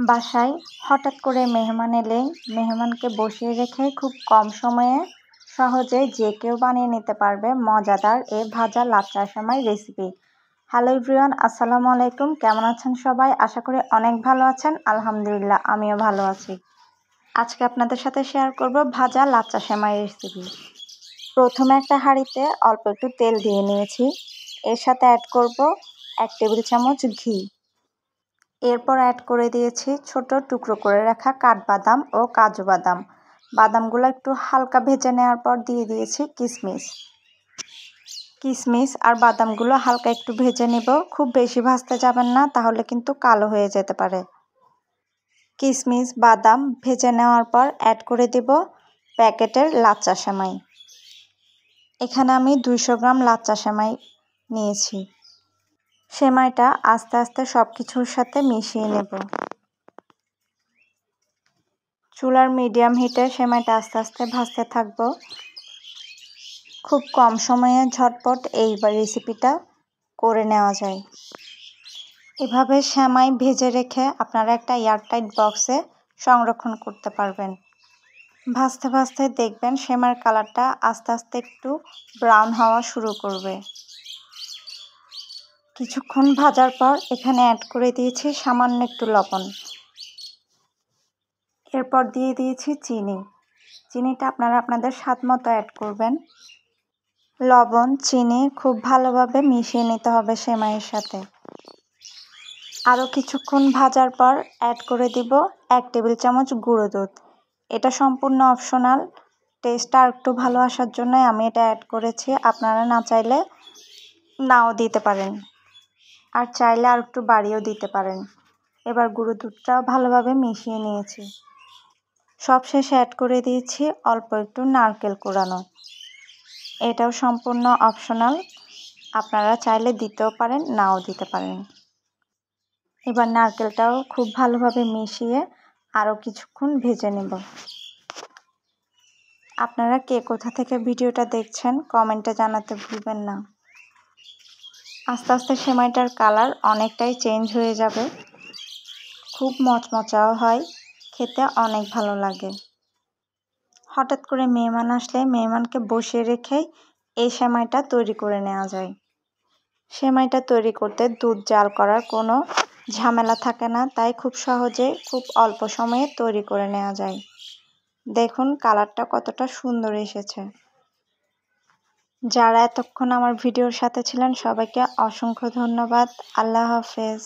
বাসায় হঠাৎ করে মেহমান এলে মেহমানকে বসিয়ে রেখে খুব কম সময়ে সহজে যে কেউ বানিয়ে নিতে পারবে মজাদার এই ভাজা লাচ্চা সেমাই রেসিপি। হ্যালো এভরিওয়ান, আসসালামু আলাইকুম। কেমন আছেন সবাই? আশা করি অনেক ভালো আছেন। আলহামদুলিল্লাহ, আমিও ভালো আছি। আজকে আপনাদের সাথে শেয়ার করব ভাজা লাচ্চা সেমাই রেসিপি। প্রথমে একটা হাঁড়িতে অল্প একটু তেল দিয়ে নিয়েছি। এর সাথে অ্যাড করব 1 টেবিল চামচ ঘি। এরপর অ্যাড করে দিয়েছি ছোট টুকরো করে রাখা কাঠবাদাম ও কাজু বাদাম। বাদামগুলো একটু হালকা ভেজে নেওয়ার পর দিয়ে দিয়েছি কিশমিশ আর বাদামগুলো হালকা একটু ভেজে নেব। খুব বেশি ভাজতে যাবেন না, তাহলে কিন্তু কালো হয়ে যেতে পারে। কিশমিশ বাদাম ভেজে নেওয়ার পর অ্যাড করে দেব প্যাকেটের লাচ্চা সেমাই। এখানে আমি 200 গ্রাম লাচ্চা সেমাই নিয়েছি। সেমাইটা আস্তে আস্তে সব কিছুর সাথে মিশিয়ে নেব। চুলার মিডিয়াম হিটে সেমাইটা আস্তে আস্তে ভাজতে থাকব। খুব কম সময়ে ঝটপট এই রেসিপিটা করে নেওয়া যায়। এভাবে সেমাই ভেজে রেখে আপনারা একটা এয়ারটাইট বক্সে সংরক্ষণ করতে পারবেন। ভাজতে ভাজতে দেখবেন সেমাইয়ের কালারটা আস্তে আস্তে একটু ব্রাউন হওয়া শুরু করবে। কিছুক্ষণ ভাজার পর এখানে অ্যাড করে দিয়েছি সামান্য একটু লবণ। এরপর দিয়ে দিয়েছি চিনিটা আপনারা আপনাদের স্বাদ মতো অ্যাড করবেন। লবণ চিনি খুব ভালোভাবে মিশিয়ে নিতে হবে সেমাইয়ের সাথে। আরও কিছুক্ষণ ভাজার পর অ্যাড করে দিব 1 টেবিল চামচ গুঁড়ো দুধ। এটা সম্পূর্ণ অপশনাল, টেস্টটা আর একটু ভালো আসার জন্য আমি এটা অ্যাড করেছি। আপনারা না চাইলে নাও দিতে পারেন, আর চাইলে আর একটু বাড়িয়েও দিতে পারেন। এবার গুঁড়ো দুধটাও ভালোভাবে মিশিয়ে নিয়েছি। সবশেষে অ্যাড করে দিয়েছি অল্প একটু নারকেল কোড়ানো। এটাও সম্পূর্ণ অপশনাল, আপনারা চাইলে দিতেও পারেন, নাও দিতে পারেন। এবার নারকেলটাও খুব ভালোভাবে মিশিয়ে আরও কিছুক্ষণ ভেজে নেব। আপনারা কে কোথা থেকে ভিডিওটা দেখছেন কমেন্টে জানাতে ভুলবেন না। আস্তে আস্তে সেমাইটার কালার অনেকটাই চেঞ্জ হয়ে যাবে। খুব মচমচাও হয়, খেতে অনেক ভালো লাগে। হঠাৎ করে মেহমান আসলে মেহমানকে বসিয়ে রেখেই এই সেমাইটা তৈরি করে নেওয়া যায়। সেমাইটা তৈরি করতে দুধ জাল করার কোনো ঝামেলা থাকে না, তাই খুব সহজে খুব অল্প সময়ে তৈরি করে নেওয়া যায়। দেখুন কালারটা কতটা সুন্দর এসেছে। যারা এতক্ষণ আমার ভিডিওর সাথে ছিলেন সবাইকে অসংখ্য ধন্যবাদ। আল্লাহ হাফেজ।